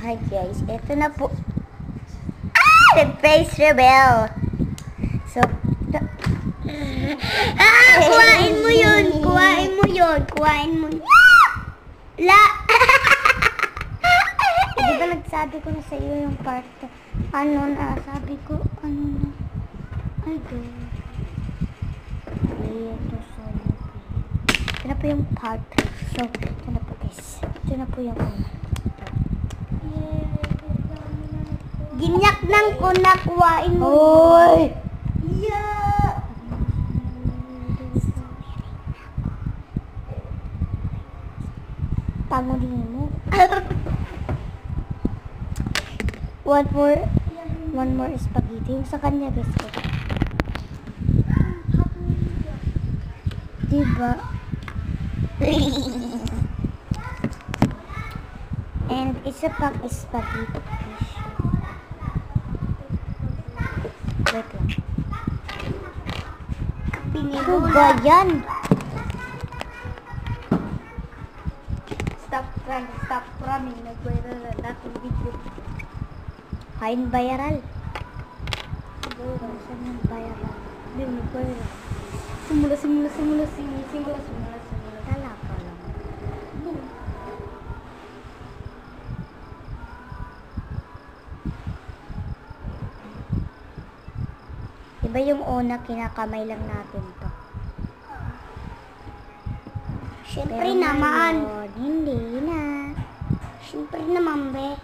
Hi guys, eto na po. The face rebel. So, kuhain mo yun. Kuhain mo yun. Kuhain mo. La! di ba nagsabi ko na sa iyo yung part, ano na, sabi ko, ano na. Ay, God. Ito sa ito na po yung part 3. So, ito na po guys. Ito na po yung Ginyak ng kuna, kuhain mo. Hoy! Yeah! Pangulin mo. One more spaghetti. Yung sa kanya, guys ko. Diba? And isa pang spaghetti. Wait lang. Ano ba yan? Stop running. Nag-viral na natin video. Kain viral. Saan yung viral? Hindi, nag-viral. Simula. Talaga lang. Diba yung una, kinakamay lang natin to. Siyempre Pero naman. ngayon, hindi na. Siyempre naman, be.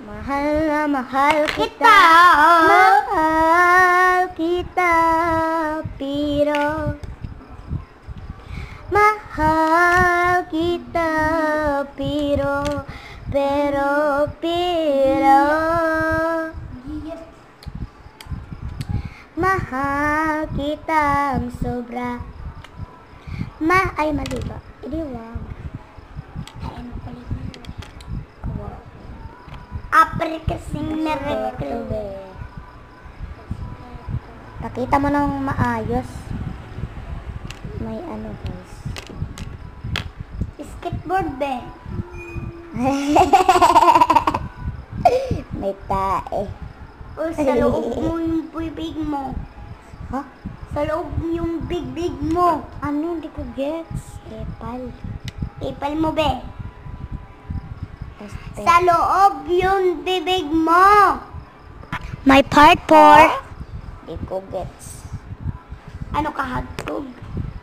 Mahal na mahal kita. Mahal kita. Pero mahal kita. Pero mahal kitang sobra. Ay, mali ba? Hindi, wag. Ano pala yun? Apre kasing miracle. Pakita mo ng maayos. May ano, guys. Skateboard, be. May tae. O sa loob mo yung bibig mo. Ha? Sa loob yung big mo. Ano? Hindi ko gets. Epal. Ipal mo, be. Este. Sa loob yung bibig mo. My part 4. Hindi ko gets. Ano ka, hotdog?